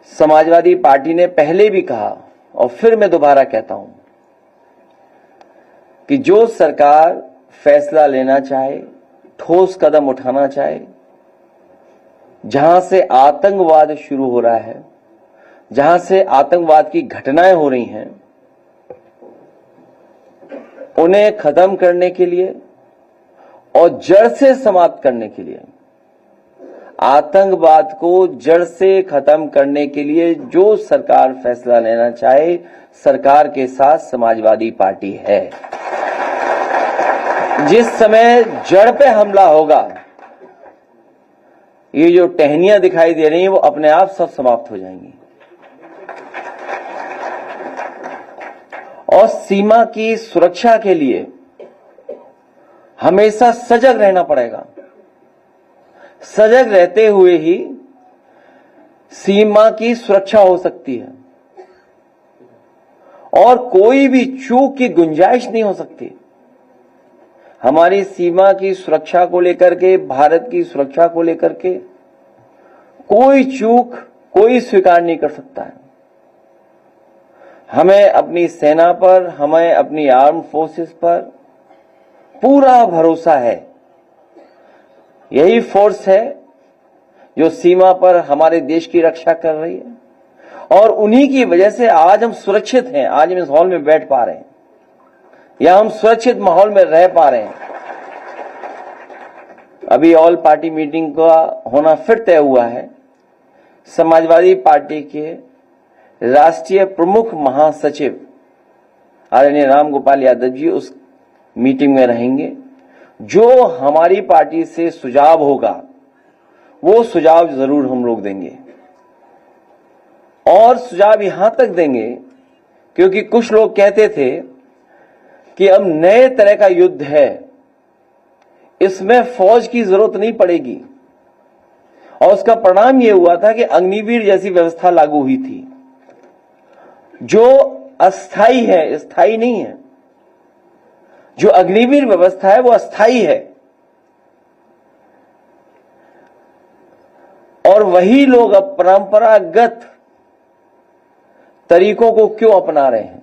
Samajwadi party ने पहले भी कहा और फिर मैं दोबारा कहता हूं कि जो सरकार फैसला लेना चाहे, ठोस कदम उठाना चाहे, जहां से आतंकवाद शुरू हो रहा है, जहां से आतंकवाद की घटनाएं हो रही हैं, उन्हें खत्म करने के लिए और जड़ से समाप्त करने के लिए, आतंकवाद को जड़ से खत्म करने के लिए जो सरकार फैसला लेना चाहे, सरकार के साथ समाजवादी पार्टी है। जिस समय जड़ पे हमला होगा, ये जो टहनियां दिखाई दे रही हैं वो अपने आप सब समाप्त हो जाएंगी। और सीमा की सुरक्षा के लिए हमेशा सजग रहना पड़ेगा। सजग रहते हुए ही सीमा की सुरक्षा हो सकती है और कोई भी चूक की गुंजाइश नहीं हो सकती। हमारी सीमा की सुरक्षा को लेकर के, भारत की सुरक्षा को लेकर के कोई चूक कोई स्वीकार नहीं कर सकता है। हमें अपनी सेना पर, हमें अपनी आर्म्ड फोर्सेस पर पूरा भरोसा है। यही फोर्स है जो सीमा पर हमारे देश की रक्षा कर रही है और उन्हीं की वजह से आज हम सुरक्षित हैं। आज हम इस हॉल में बैठ पा रहे हैं या हम सुरक्षित माहौल में रह पा रहे हैं। अभी ऑल पार्टी मीटिंग का होना फिर तय हुआ है। समाजवादी पार्टी के राष्ट्रीय प्रमुख महासचिव आदरणीय राम गोपाल यादव जी उस मीटिंग में रहेंगे। जो हमारी पार्टी से सुझाव होगा वो सुझाव जरूर हम लोग देंगे और सुझाव यहां तक देंगे क्योंकि कुछ लोग कहते थे कि अब नए तरह का युद्ध है, इसमें फौज की जरूरत नहीं पड़ेगी और उसका परिणाम यह हुआ था कि अग्निवीर जैसी व्यवस्था लागू हुई थी जो अस्थाई है, स्थायी नहीं है। जो अग्निवीर व्यवस्था है वो अस्थाई है और वही लोग अब परंपरागत तरीकों को क्यों अपना रहे हैं।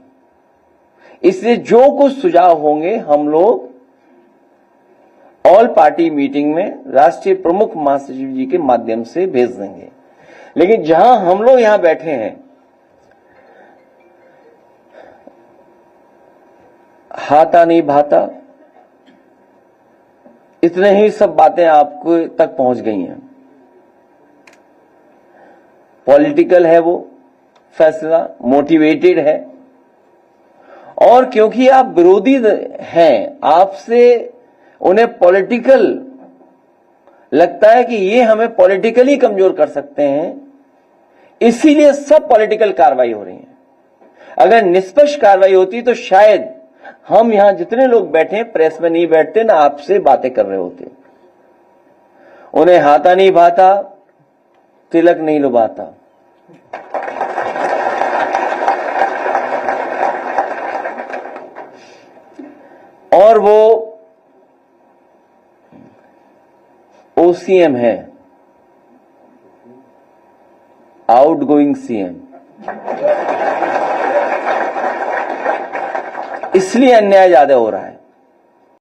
इसलिए जो कुछ सुझाव होंगे हम लोग ऑल पार्टी मीटिंग में राष्ट्रीय प्रमुख महासचिव जी के माध्यम से भेज देंगे। लेकिन जहां हम लोग यहां बैठे हैं, हाथा नहीं भाता, इतने ही सब बातें आपको तक पहुंच गई हैं। पॉलिटिकल है वो फैसला, मोटिवेटेड है और क्योंकि आप विरोधी हैं, आपसे उन्हें पॉलिटिकल लगता है कि ये हमें पॉलिटिकली कमजोर कर सकते हैं, इसीलिए सब पॉलिटिकल कार्रवाई हो रही है। अगर निष्पक्ष कार्रवाई होती तो शायद हम यहां जितने लोग बैठे प्रेस में नहीं बैठते, ना आपसे बातें कर रहे होते। उन्हें हाथा नहीं भाता, तिलक नहीं लुभाता। और वो ओसीएम है, आउटगोइंग सीएम, इसलिए अन्याय ज्यादा हो रहा है।